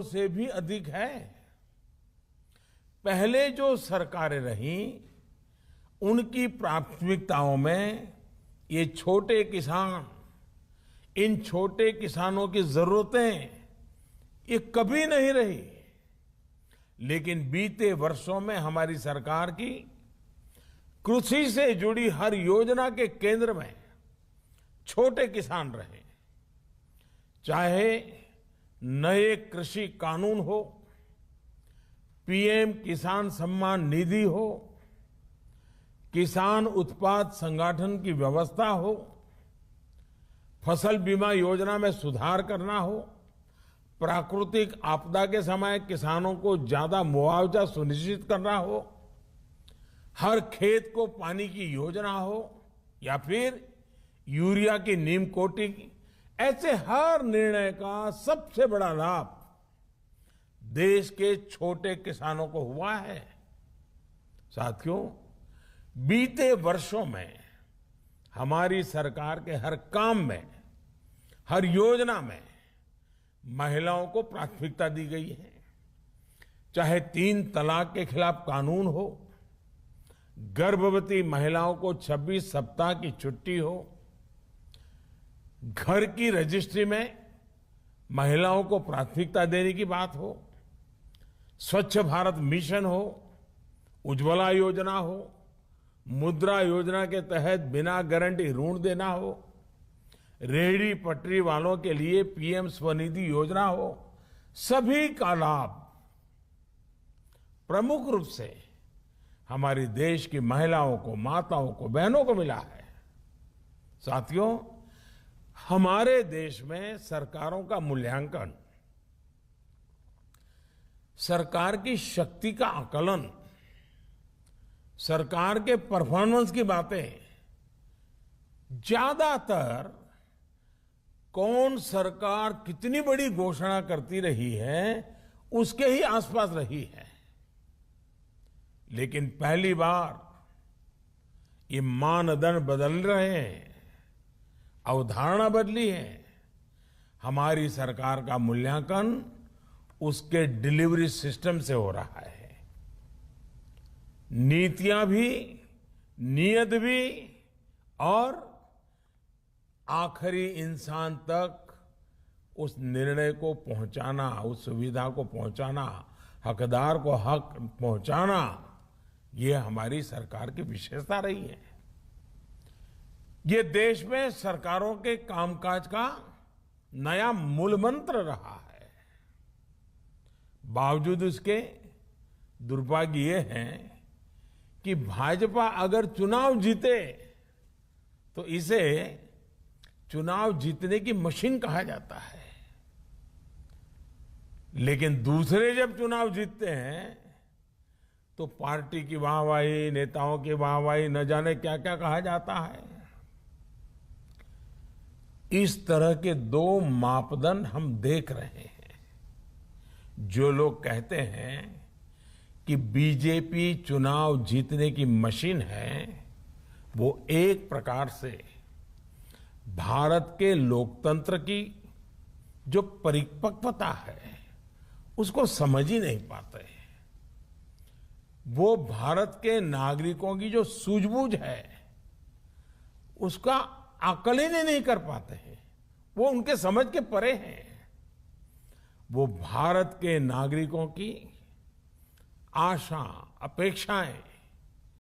से भी अधिक है। पहले जो सरकारें रहीं, उनकी प्राथमिकताओं में ये छोटे किसान, इन छोटे किसानों की जरूरतें ये कभी नहीं रही। लेकिन बीते वर्षों में हमारी सरकार की कृषि से जुड़ी हर योजना के केंद्र में छोटे किसान रहे। चाहे नए कृषि कानून हो, पीएम किसान सम्मान निधि हो, किसान उत्पाद संगठन की व्यवस्था हो, फसल बीमा योजना में सुधार करना हो, प्राकृतिक आपदा के समय किसानों को ज्यादा मुआवजा सुनिश्चित करना हो, हर खेत को पानी की योजना हो, या फिर यूरिया की नीम कोटिंग, ऐसे हर निर्णय का सबसे बड़ा लाभ देश के छोटे किसानों को हुआ है। साथियों, बीते वर्षों में हमारी सरकार के हर काम में, हर योजना में महिलाओं को प्राथमिकता दी गई है। चाहे 3 तलाक के खिलाफ कानून हो, गर्भवती महिलाओं को 26 सप्ताह की छुट्टी हो, घर की रजिस्ट्री में महिलाओं को प्राथमिकता देने की बात हो, स्वच्छ भारत मिशन हो, उज्ज्वला योजना हो, मुद्रा योजना के तहत बिना गारंटी ऋण देना हो, रेहड़ी पटरी वालों के लिए पीएम स्वनिधि योजना हो, सभी का लाभ प्रमुख रूप से हमारी देश की महिलाओं को, माताओं को, बहनों को मिला है। साथियों, हमारे देश में सरकारों का मूल्यांकन, सरकार की शक्ति का आकलन, सरकार के परफॉर्मेंस की बातें ज्यादातर कौन सरकार कितनी बड़ी घोषणा करती रही है उसके ही आसपास रही है। लेकिन पहली बार ये मानदंड बदल रहे हैं, अवधारणा बदली है। हमारी सरकार का मूल्यांकन उसके डिलीवरी सिस्टम से हो रहा है। नीतियां भी, नियत भी और आखिरी इंसान तक उस निर्णय को पहुंचाना, उस सुविधा को पहुंचाना, हकदार को हक पहुंचाना, ये हमारी सरकार की विशेषता रही है। ये देश में सरकारों के कामकाज का नया मूल मंत्र रहा है। बावजूद इसके दुर्भाग्य ये है कि भाजपा अगर चुनाव जीते तो इसे चुनाव जीतने की मशीन कहा जाता है, लेकिन दूसरे जब चुनाव जीतते हैं तो पार्टी की वाहवाही, नेताओं की वाहवाही, न जाने क्या क्या कहा जाता है। इस तरह के 2 मापदंड हम देख रहे हैं। जो लोग कहते हैं कि बीजेपी चुनाव जीतने की मशीन है, वो एक प्रकार से भारत के लोकतंत्र की जो परिपक्वता है उसको समझ ही नहीं पाते। वो भारत के नागरिकों की जो सूझबूझ है उसका आकलन ही नहीं कर पाते हैं। वो उनके समझ के परे हैं। वो भारत के नागरिकों की आशा, अपेक्षाएं